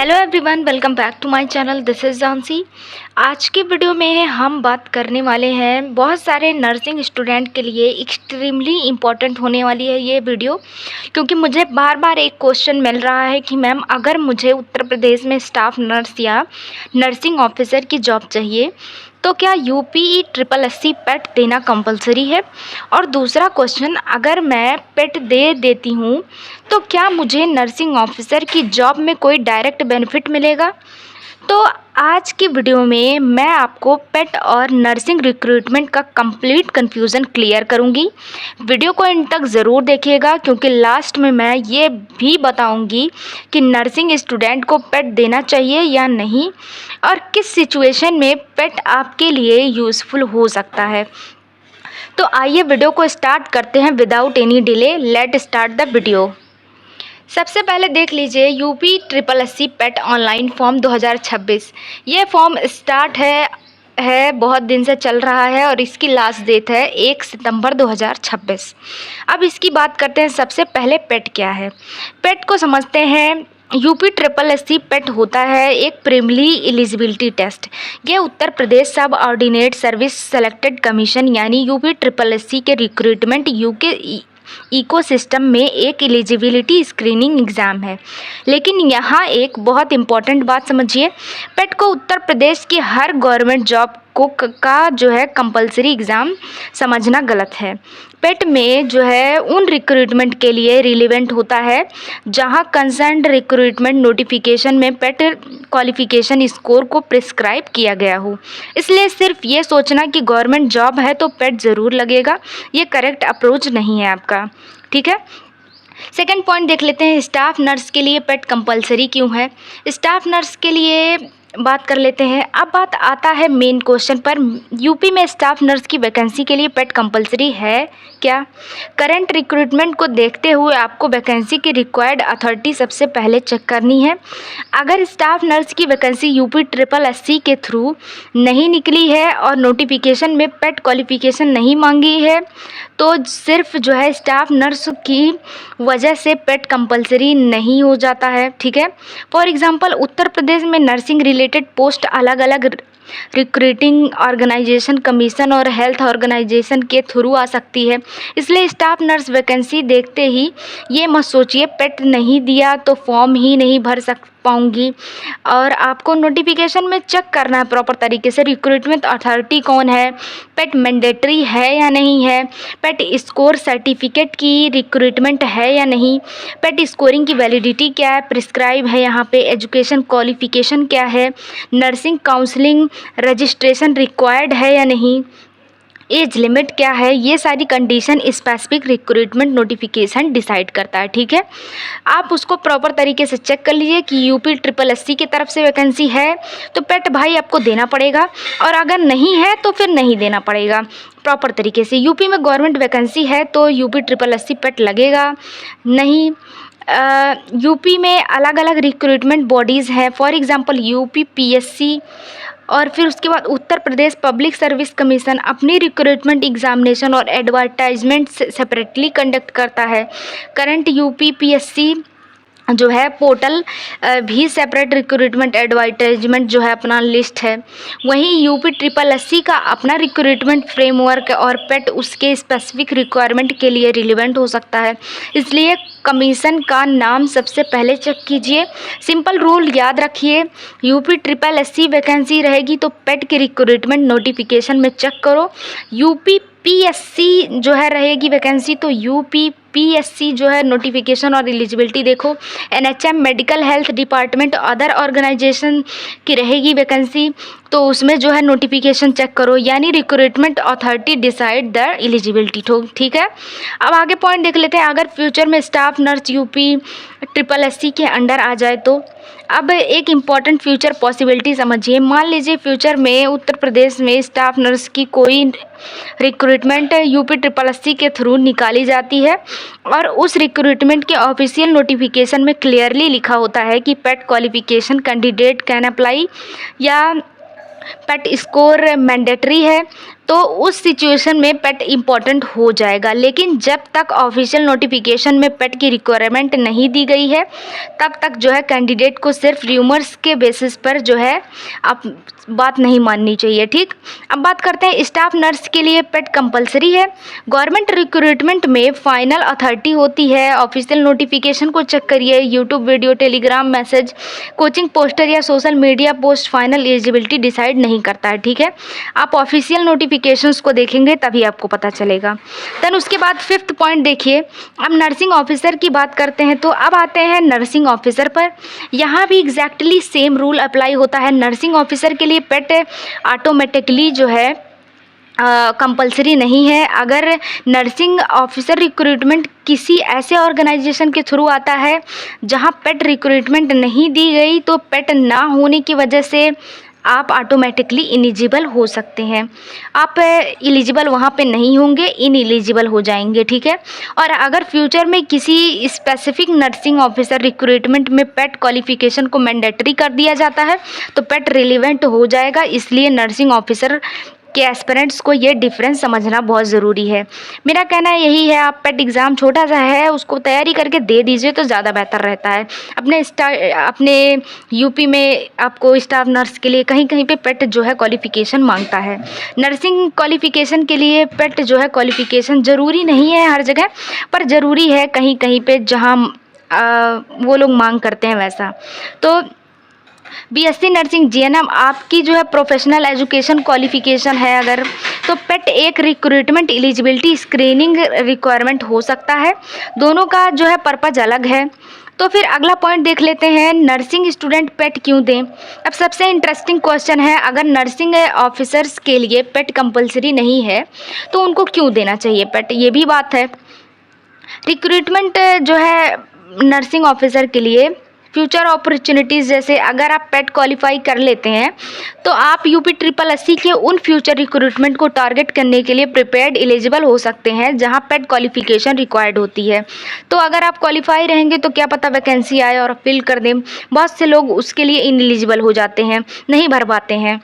Hello everyone, welcome back to my channel. This is Jansi. आज की video में हम बात करने वाले हैं, बहुत सारे नर्सिंग स्टूडेंट के लिए एक्सट्रीमली इम्पॉर्टेंट होने वाली है ये वीडियो, क्योंकि मुझे बार बार एक क्वेश्चन मिल रहा है कि मैम अगर मुझे उत्तर प्रदेश में स्टाफ नर्स या नर्सिंग ऑफिसर की जॉब चाहिए तो क्या यूपी ट्रिपल एससी पेट देना कंपलसरी है। और दूसरा क्वेश्चन, अगर मैं पेट दे देती हूँ तो क्या मुझे नर्सिंग ऑफिसर की जॉब में कोई डायरेक्ट बेनिफिट मिलेगा। तो आज की वीडियो में मैं आपको पेट और नर्सिंग रिक्रूटमेंट का कंप्लीट कन्फ्यूज़न क्लियर करूंगी। वीडियो को एंड तक ज़रूर देखिएगा, क्योंकि लास्ट में मैं ये भी बताऊंगी कि नर्सिंग स्टूडेंट को पेट देना चाहिए या नहीं, और किस सिचुएशन में पेट आपके लिए यूज़फुल हो सकता है। तो आइए वीडियो को स्टार्ट करते हैं without any delay. Let start the video. सबसे पहले देख लीजिए यूपी ट्रिपल एससी पेट ऑनलाइन फॉर्म 2026। ये फॉर्म स्टार्ट है बहुत दिन से चल रहा है और इसकी लास्ट डेट है 1 सितंबर 2026। अब इसकी बात करते हैं। सबसे पहले पेट क्या है, पेट को समझते हैं। यूपी ट्रिपल एससी पेट होता है एक प्रीमिली एलिजिबिलिटी टेस्ट। ये उत्तर प्रदेश सब ऑर्डिनेट सर्विस सेलेक्टेड कमीशन यानी यूपी ट्रिपल एससी के रिक्रूटमेंट यूके इकोसिस्टम में एक एलिजिबिलिटी स्क्रीनिंग एग्ज़ाम है। लेकिन यहाँ एक बहुत इम्पॉर्टेंट बात समझिए, पेट को उत्तर प्रदेश की हर गवर्नमेंट जॉब का जो है कंपलसरी एग्ज़ाम समझना गलत है। पेट में जो है उन रिक्रूटमेंट के लिए रिलेवेंट होता है जहां कंसर्न्ड रिक्रूटमेंट नोटिफिकेशन में पेट क्वालिफिकेशन स्कोर को प्रिस्क्राइब किया गया हो। इसलिए सिर्फ ये सोचना कि गवर्नमेंट जॉब है तो पेट ज़रूर लगेगा, ये करेक्ट अप्रोच नहीं है आपका। ठीक है। सेकेंड पॉइंट देख लेते हैं, स्टाफ नर्स के लिए पेट कंपलसरी क्यों है। स्टाफ नर्स के लिए बात कर लेते हैं। अब बात आता है मेन क्वेश्चन पर, यूपी में स्टाफ नर्स की वैकेंसी के लिए पेट कंपलसरी है क्या। करंट रिक्रूटमेंट को देखते हुए आपको वैकेंसी की रिक्वायर्ड अथॉरिटी सबसे पहले चेक करनी है। अगर स्टाफ नर्स की वैकेंसी यूपी ट्रिपल एससी के थ्रू नहीं निकली है और नोटिफिकेशन में पेट क्वालिफिकेशन नहीं मांगी है तो सिर्फ जो है स्टाफ नर्स की वजह से पेट कंपलसरी नहीं हो जाता है। ठीक है। फॉर एग्जांपल उत्तर प्रदेश में नर्सिंग रिलेटेड पोस्ट अलग अलग रिक्रूटिंग ऑर्गेनाइजेशन कमीशन और हेल्थ ऑर्गेनाइजेशन के थ्रू आ सकती है। इसलिए स्टाफ नर्स वैकेंसी देखते ही ये मत सोचिए पेट नहीं दिया तो फॉर्म ही नहीं भर पाऊंगी। और आपको नोटिफिकेशन में चेक करना है प्रॉपर तरीके से रिक्रूटमेंट अथॉरिटी कौन है, पेट मैंडेटरी है या नहीं है, पेट स्कोर सर्टिफिकेट की रिक्रूटमेंट है या नहीं, पेट स्कोरिंग की वैलिडिटी क्या है, प्रिस्क्राइब है यहाँ पे, एजुकेशन क्वालिफिकेशन क्या है, नर्सिंग काउंसलिंग रजिस्ट्रेशन रिक्वायर्ड है या नहीं, एज लिमिट क्या है। ये सारी condition specific recruitment notification decide करता है। ठीक है। आप उसको प्रॉपर तरीके से चेक कर लीजिए कि यूपी ट्रिपल एससी की तरफ से वैकेंसी है तो पेट भाई आपको देना पड़ेगा, और अगर नहीं है तो फिर नहीं देना पड़ेगा प्रॉपर तरीके से। यूपी में गवर्नमेंट वैकेंसी है तो यूपी ट्रिपल एससी पेट लगेगा नहीं। यूपी में अलग अलग रिक्रूटमेंट बॉडीज़ हैं, फॉर एग्जांपल यूपी पीएससी, और फिर उसके बाद Uttar Pradesh public service commission अपनी रिक्रूटमेंट एग्जामिनेशन और एडवर्टाइजमेंट सेपरेटली कंडक्ट करता है। करंट यूपी पीएससी जो है पोर्टल भी सेपरेट रिक्रूटमेंट एडवर्टाइजमेंट जो है अपना लिस्ट है। वहीं यूपी ट्रिपल एससी का अपना रिक्रूटमेंट फ्रेमवर्क और पेट उसके स्पेसिफिक रिक्वायरमेंट के लिए रिलेवेंट हो सकता है। इसलिए कमीशन का नाम सबसे पहले चेक कीजिए। सिंपल रूल याद रखिए, यूपी ट्रिपल एससी वैकेंसी रहेगी तो पेट की रिक्रूटमेंट नोटिफिकेशन में चेक करो। यूपी पीएससी जो है रहेगी वैकेंसी तो यूपी पीएससी जो है नोटिफिकेशन और एलिजिबिलिटी देखो। NHM medical health department other organisation की रहेगी वैकेंसी तो उसमें जो है नोटिफिकेशन चेक करो, यानी recruitment authority decide the eligibility. ठीक है। अब आगे पॉइंट देख लेते हैं, अगर फ्यूचर में staff nurse UP triple SC के अंडर आ जाए तो। अब एक इम्पॉर्टेंट फ्यूचर पॉसिबिलिटी समझिए। मान लीजिए फ्यूचर में उत्तर प्रदेश में स्टाफ नर्स की कोई रिक्रूटमेंट यूपी ट्रिपल एससी के थ्रू निकाली जाती है और उस रिक्रूटमेंट के ऑफिशियल नोटिफिकेशन में क्लियरली लिखा होता है कि पेट क्वालिफिकेशन कैंडिडेट कैन अप्लाई या पेट स्कोर मैंडेटरी है, तो उस सिचुएशन में पेट इम्पॉर्टेंट हो जाएगा। लेकिन जब तक ऑफिशियल नोटिफिकेशन में पेट की रिक्वायरमेंट नहीं दी गई है तब तक जो है कैंडिडेट को सिर्फ र्यूमर्स के बेसिस पर जो है आप बात नहीं माननी चाहिए। ठीक, अब बात करते हैं स्टाफ नर्स के लिए पेट कंपलसरी है। गवर्नमेंट रिक्रूटमेंट में फाइनल अथॉरिटी होती है। ऑफिशियल नोटिफिकेशन को चेक करिए, YouTube video, Telegram message, coaching poster या social media post final eligibility decide नहीं करता है। ठीक है, आप ऑफिशियल नोटिफिकेशंस को देखेंगे तभी आपको पता चलेगा। देन उसके बाद 5th पॉइंट देखिए, अब नर्सिंग ऑफिसर की बात करते हैं। तो अब आते हैं नर्सिंग ऑफिसर पर। यहाँ भी एग्जैक्टली सेम रूल अप्लाई होता है। नर्सिंग ऑफिसर के लिए पेट ऑटोमेटिकली जो है कंपलसरी नहीं है। अगर नर्सिंग ऑफिसर रिक्रूटमेंट किसी ऐसे ऑर्गेनाइजेशन के थ्रू आता है जहां पेट रिक्रूटमेंट नहीं दी गई तो पेट ना होने की वजह से आप ऑटोमेटिकली इलिजिबल हो सकते हैं। आप इलिजिबल वहाँ पे नहीं होंगे, इनएलिजिबल हो जाएंगे। ठीक है, और अगर फ्यूचर में किसी स्पेसिफिक नर्सिंग ऑफिसर रिक्रूटमेंट में पेट क्वालिफिकेशन को मैंडेटरी कर दिया जाता है तो पेट रिलेवेंट हो जाएगा। इसलिए नर्सिंग ऑफिसर के एस्पिरेंट्स को ये डिफरेंस समझना बहुत ज़रूरी है। मेरा कहना यही है, आप पेट एग्ज़ाम छोटा सा है उसको तैयारी करके दे दीजिए तो ज़्यादा बेहतर रहता है। अपने यूपी में आपको स्टाफ नर्स के लिए कहीं कहीं पे पेट जो है क्वालिफ़िकेशन मांगता है। नर्सिंग क्वालिफ़िकेशन के लिए पेट जो है क्वालिफ़िकेशन ज़रूरी नहीं है हर जगह, पर ज़रूरी है कहीं कहीं पे जहाँ वो लोग मांग करते हैं वैसा। तो बीएससी नर्सिंग जीएनएम आपकी जो है प्रोफेशनल एजुकेशन क्वालिफिकेशन है अगर, तो पेट एक रिक्रूटमेंट एलिजिबिलिटी स्क्रीनिंग रिक्वायरमेंट हो सकता है। दोनों का जो है पर्पज अलग है। तो फिर अगला पॉइंट देख लेते हैं, नर्सिंग स्टूडेंट पेट क्यों दें। अब सबसे इंटरेस्टिंग क्वेश्चन है, अगर नर्सिंग ऑफिसर्स के लिए पेट कंपलसरी नहीं है तो उनको क्यों देना चाहिए पेट, ये भी बात है। रिक्रूटमेंट जो है नर्सिंग ऑफिसर के लिए फ्यूचर अपॉर्चुनिटीज़, जैसे अगर आप पेट क्वालिफाई कर लेते हैं तो आप यूपी SSSC के उन फ्यूचर रिक्रूटमेंट को टारगेट करने के लिए प्रिपेयर्ड एलिजिबल हो सकते हैं जहां पेट क्वालिफिकेशन रिक्वायर्ड होती है। तो अगर आप क्वालिफाई रहेंगे तो क्या पता वैकेंसी आए और फिल कर दें। बहुत से लोग उसके लिए इनएलिजिबल हो जाते हैं, नहीं भर पाते हैं।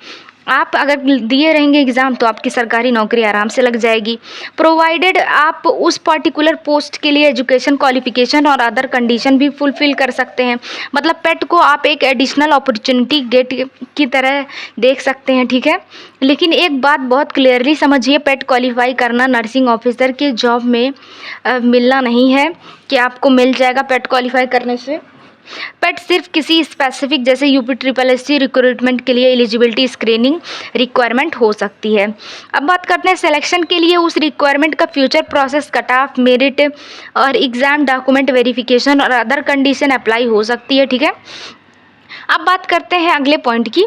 आप अगर दिए रहेंगे एग्ज़ाम तो आपकी सरकारी नौकरी आराम से लग जाएगी, प्रोवाइडेड आप उस पर्टिकुलर पोस्ट के लिए एजुकेशन क्वालिफिकेशन और अदर कंडीशन भी फुलफ़िल कर सकते हैं। मतलब पेट को आप एक एडिशनल अपॉर्चुनिटी गेट की तरह देख सकते हैं। ठीक है, लेकिन एक बात बहुत क्लियरली समझिए, पेट क्वालिफाई करना नर्सिंग ऑफिसर के जॉब में मिलना नहीं है कि आपको मिल जाएगा पेट क्वालिफाई करने से। पेट सिर्फ किसी स्पेसिफिक जैसे यूपी SSSC रिक्रूटमेंट के लिए एलिजिबिलिटी स्क्रीनिंग रिक्वायरमेंट हो सकती है। अब बात करते हैं सिलेक्शन के लिए उस रिक्वायरमेंट का future process, cut off, merit और एग्ज़ाम डॉक्यूमेंट वेरिफिकेशन और अदर कंडीशन अप्लाई हो सकती है। ठीक है, अब बात करते हैं अगले पॉइंट की,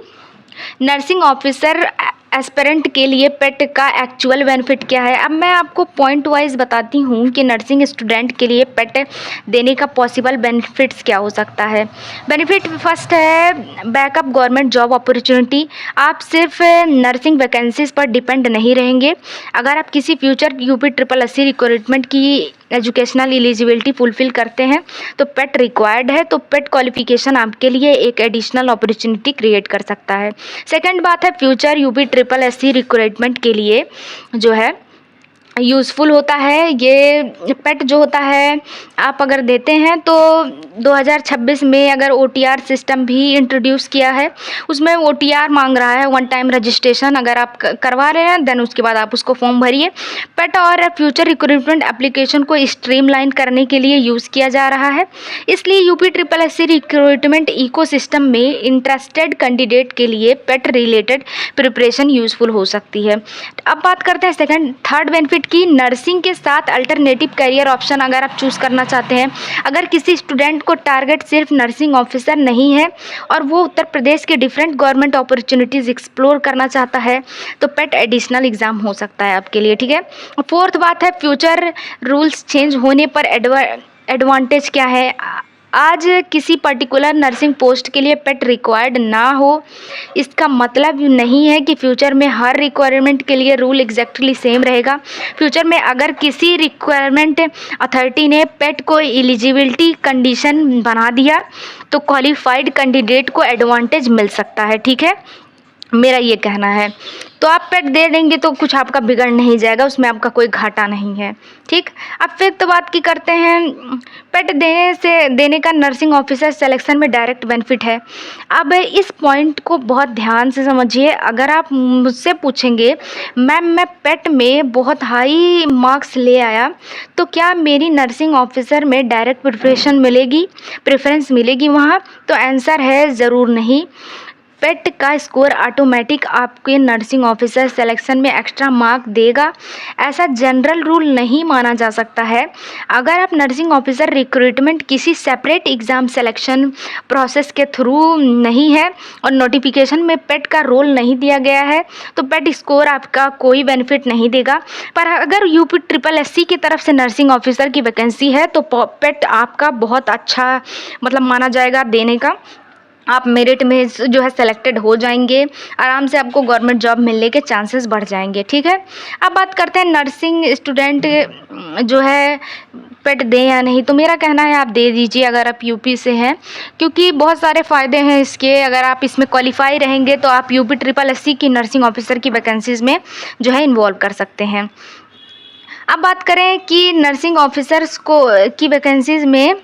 नर्सिंग ऑफिसर एस्पिरेंट के लिए पेट का एक्चुअल बेनिफिट क्या है। अब मैं आपको पॉइंट वाइज बताती हूँ कि नर्सिंग स्टूडेंट के लिए पेट देने का पॉसिबल बेनिफिट्स क्या हो सकता है। बेनिफिट फर्स्ट है बैकअप गवर्नमेंट जॉब अपॉर्चुनिटी। आप सिर्फ नर्सिंग वैकेंसीज पर डिपेंड नहीं रहेंगे। अगर आप किसी फ्यूचर यूपी SSSC रिक्रूटमेंट की एजुकेशनल एलिजिबिलिटी फुलफ़िल करते हैं तो पेट रिक्वायर्ड है, तो पेट क्वालिफिकेशन आपके लिए एक एडिशनल अपॉर्चुनिटी क्रिएट कर सकता है। सेकंड बात है फ्यूचर यूपी SSSC रिक्रूटमेंट के लिए जो है यूज़फुल होता है। ये पेट जो होता है आप अगर देते हैं तो 2026 में अगर OTR सिस्टम भी इंट्रोड्यूस किया है, उसमें OTR मांग रहा है, वन टाइम रजिस्ट्रेशन अगर आप करवा रहे हैं देन उसके बाद आप उसको फॉर्म भरिए। पेट और फ्यूचर रिक्रूटमेंट एप्लीकेशन को स्ट्रीमलाइन करने के लिए यूज़ किया जा रहा है, इसलिए यूपी SSSC रिक्रूटमेंट इकोसिस्टम में इंटरेस्टेड कैंडिडेट के लिए पेट रिलेटेड प्रिपरेशन यूज़फुल हो सकती है। अब बात करते हैं थर्ड बेनिफिट की, नर्सिंग के साथ अल्टरनेटिव करियर ऑप्शन अगर आप चूज़ करना चाहते हैं। अगर किसी स्टूडेंट को टारगेट सिर्फ नर्सिंग ऑफिसर नहीं है और वो उत्तर प्रदेश के डिफरेंट गवर्नमेंट अपॉर्चुनिटीज़ एक्सप्लोर करना चाहता है तो पेट एडिशनल एग्ज़ाम हो सकता है आपके लिए। ठीक है, फोर्थ बात है फ्यूचर रूल्स चेंज होने पर एडवांटेज क्या है। आज किसी पर्टिकुलर नर्सिंग पोस्ट के लिए पेट रिक्वायर्ड ना हो इसका मतलब नहीं है कि फ्यूचर में हर रिक्वायरमेंट के लिए रूल एग्जैक्टली सेम रहेगा। फ्यूचर में अगर किसी रिक्वायरमेंट अथॉरिटी ने पेट को एलिजिबिलिटी कंडीशन बना दिया तो क्वालिफाइड कैंडिडेट को एडवांटेज मिल सकता है। ठीक है, मेरा ये कहना है। तो आप पेट दे देंगे तो कुछ आपका बिगड़ नहीं जाएगा, उसमें आपका कोई घाटा नहीं है, ठीक। अब फिर तो बात की करते हैं, पेट देने का नर्सिंग ऑफिसर सिलेक्शन में डायरेक्ट बेनिफिट है। अब इस पॉइंट को बहुत ध्यान से समझिए। अगर आप मुझसे पूछेंगे मैम मैं पेट में बहुत हाई मार्क्स ले आया तो क्या मेरी नर्सिंग ऑफिसर में डायरेक्ट प्रेफरेंस मिलेगी वहाँ, तो आंसर है ज़रूर नहीं। पेट का स्कोर ऑटोमेटिक आपके नर्सिंग ऑफिसर सिलेक्शन में एक्स्ट्रा मार्क देगा, ऐसा जनरल रूल नहीं माना जा सकता है। अगर आप नर्सिंग ऑफिसर रिक्रूटमेंट किसी सेपरेट एग्ज़ाम सिलेक्शन प्रोसेस के थ्रू नहीं है और नोटिफिकेशन में पेट का रोल नहीं दिया गया है तो पेट स्कोर आपका कोई बेनिफिट नहीं देगा। पर अगर यूपी SSS की तरफ से नर्सिंग ऑफिसर की वैकेंसी है तो पेट आपका बहुत अच्छा मतलब माना जाएगा देने का। आप मेरिट में जो है सेलेक्टेड हो जाएंगे, आराम से आपको गवर्नमेंट जॉब मिलने के चांसेस बढ़ जाएंगे, ठीक है। अब बात करते हैं नर्सिंग स्टूडेंट जो है पेट दें या नहीं, तो मेरा कहना है आप दे दीजिए अगर आप यूपी से हैं, क्योंकि बहुत सारे फ़ायदे हैं इसके। अगर आप इसमें क्वालिफाई रहेंगे तो आप यूपी SSS की नर्सिंग ऑफिसर की वैकेंसीज़ में जो है इन्वॉल्व कर सकते हैं। अब बात करें कि नर्सिंग ऑफिसर्स की वैकेंसीज़ में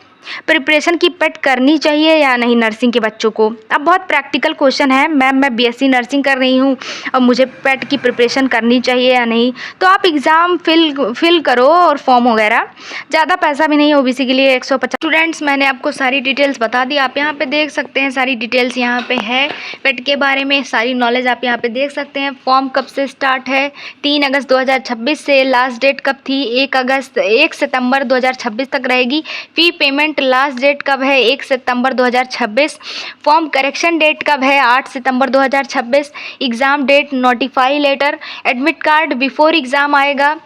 प्रिपरेशन की पेट करनी चाहिए या नहीं नर्सिंग के बच्चों को। अब बहुत प्रैक्टिकल क्वेश्चन है, मैम मैं BSc नर्सिंग कर रही हूँ और मुझे पेट की प्रिपरेशन करनी चाहिए या नहीं, तो आप एग्ज़ाम फिल करो और फॉर्म वगैरह, ज़्यादा पैसा भी नहीं है OBC के लिए 150। स्टूडेंट्स मैंने आपको सारी डिटेल्स बता दी, आप यहाँ पे देख सकते हैं सारी डिटेल्स यहाँ पे है पेट के बारे में, सारी नॉलेज आप यहाँ पे देख सकते हैं। फॉर्म कब से स्टार्ट है, 3 अगस्त 2026 से। लास्ट डेट कब थी, 1 सितंबर 2026 तक रहेगी। फ़ी पेमेंट लास्ट डेट कब है, 1 सितंबर 2026। फॉर्म करेक्शन डेट कब है, 8 सितंबर 2026। Exam date, notify letter, admit card before exam आएगा।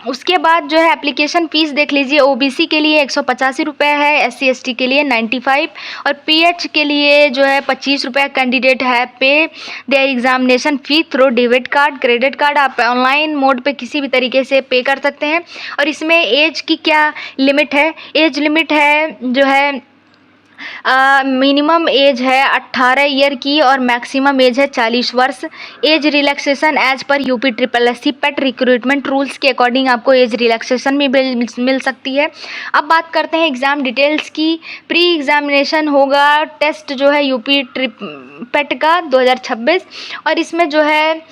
उसके बाद जो है एप्लीकेशन फ़ीस देख लीजिए, OBC के लिए 185 रुपये है, SC ST के लिए 95 और PH के लिए जो है 25 रुपये। कैंडिडेट है pay their examination fee through debit card, credit card. आप ऑनलाइन मोड पे किसी भी तरीके से पे कर सकते हैं। और इसमें एज की क्या लिमिट है, एज लिमिट है जो है मिनिमम एज है 18 ईयर की और मैक्सिमम एज है 40 वर्ष। एज रिलैक्सेशन एज पर UP SSS PET recruitment rules के अकॉर्डिंग आपको एज रिलैक्सेशन भी मिल सकती है। अब बात करते हैं एग्ज़ाम डिटेल्स की। प्री एग्ज़ामिनेशन होगा टेस्ट जो है यूपी पेट का 2026 और इसमें जो है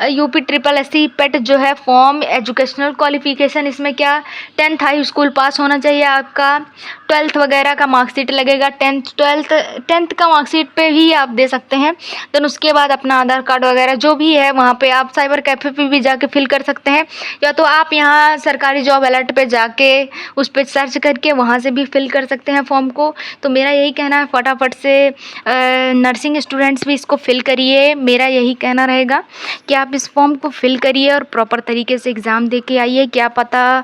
यूपी SSS पेट जो है फॉर्म, एजुकेशनल क्वालिफिकेशन इसमें क्या, 10th हाई स्कूल पास होना चाहिए आपका, 12th वगैरह का मार्कशीट लगेगा। 10th का मार्कशीट पे ही आप दे सकते हैं। देन उसके बाद अपना आधार कार्ड वगैरह जो भी है वहाँ पे आप साइबर कैफ़े पे भी जाके फिल कर सकते हैं, या तो आप यहाँ सरकारी जॉब अलर्ट पे जाके उस पर सर्च करके वहाँ से भी फिल कर सकते हैं फॉर्म को। तो मेरा यही कहना है फटाफट से नर्सिंग स्टूडेंट्स भी इसको फिल करिए। मेरा यही कहना रहेगा कि आप इस फॉर्म को फिल करिए और प्रॉपर तरीके से एग्ज़ाम दे के आइए। क्या पता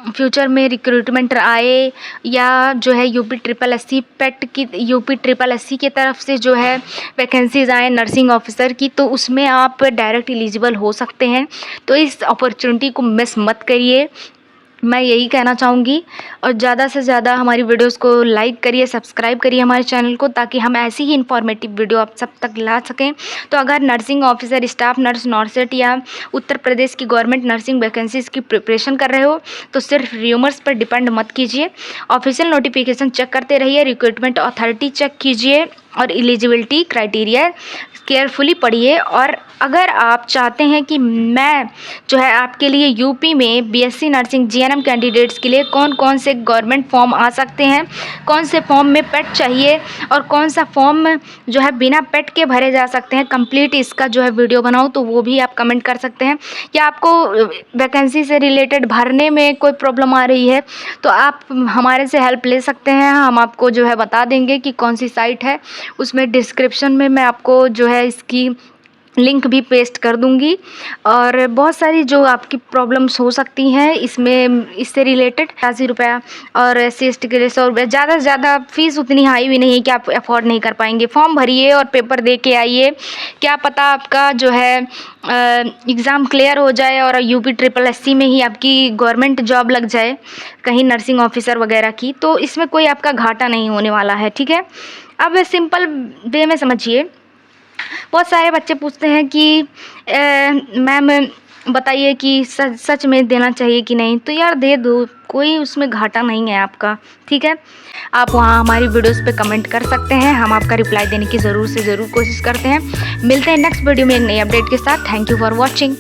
फ्यूचर में रिक्रूटमेंट आए या जो है यूपी SSS की तरफ से जो है वैकेंसीज़ आए नर्सिंग ऑफिसर की, तो उसमें आप डायरेक्ट एलिजिबल हो सकते हैं। तो इस अपॉर्चुनिटी को मिस मत करिए, मैं यही कहना चाहूँगी। और ज़्यादा से ज़्यादा हमारी वीडियोस को लाइक करिए, सब्सक्राइब करिए हमारे चैनल को, ताकि हम ऐसी ही इंफॉर्मेटिव वीडियो आप सब तक ला सकें। तो अगर नर्सिंग ऑफिसर, स्टाफ नर्स, नॉर्सेट या उत्तर प्रदेश की गवर्नमेंट नर्सिंग वैकेंसीज़ की प्रिपरेशन कर रहे हो तो सिर्फ र्यूमर्स पर डिपेंड मत कीजिए, ऑफिशियल नोटिफिकेशन चेक करते रहिए, रिक्रूटमेंट अथॉरिटी चेक कीजिए और एलिजिबिलिटी क्राइटेरिया केयरफुली पढ़िए। और अगर आप चाहते हैं कि मैं जो है आपके लिए यूपी में BSc नर्सिंग GNM कैंडिडेट्स के लिए कौन कौन से गवर्नमेंट फॉर्म आ सकते हैं, कौन से फॉर्म में पेट चाहिए और कौन सा फॉर्म जो है बिना पेट के भरे जा सकते हैं, कंप्लीट इसका जो है वीडियो बनाऊं, तो वो भी आप कमेंट कर सकते हैं। या आपको वैकेंसी से रिलेटेड भरने में कोई प्रॉब्लम आ रही है तो आप हमारे से हेल्प ले सकते हैं, हम आपको जो है बता देंगे कि कौन सी साइट है। उसमें डिस्क्रिप्शन में मैं आपको जो है इसकी लिंक भी पेस्ट कर दूंगी। और बहुत सारी जो आपकी प्रॉब्लम्स हो सकती हैं इससे रिलेटेड 80 रुपया और SC ST के लिए 100 रुपये, ज़्यादा से ज़्यादा फ़ीस उतनी हाई भी नहीं है कि आप अफोर्ड नहीं कर पाएंगे। फॉर्म भरिए और पेपर दे के आइए, क्या पता आपका जो है एग्ज़ाम क्लियर हो जाए और यूपी SSS में ही आपकी गवर्नमेंट जॉब लग जाए कहीं नर्सिंग ऑफिसर वगैरह की, तो इसमें कोई आपका घाटा नहीं होने वाला है, ठीक है। अब सिंपल वे में समझिए, बहुत सारे बच्चे पूछते हैं कि मैम बताइए कि सच में देना चाहिए कि नहीं, तो यार दे दो, कोई उसमें घाटा नहीं है आपका, ठीक है। आप वहाँ हमारी वीडियोस पे कमेंट कर सकते हैं, हम आपका रिप्लाई देने की ज़रूर से ज़रूर कोशिश करते हैं। मिलते हैं नेक्स्ट वीडियो में एक नई अपडेट के साथ। Thank you for watching.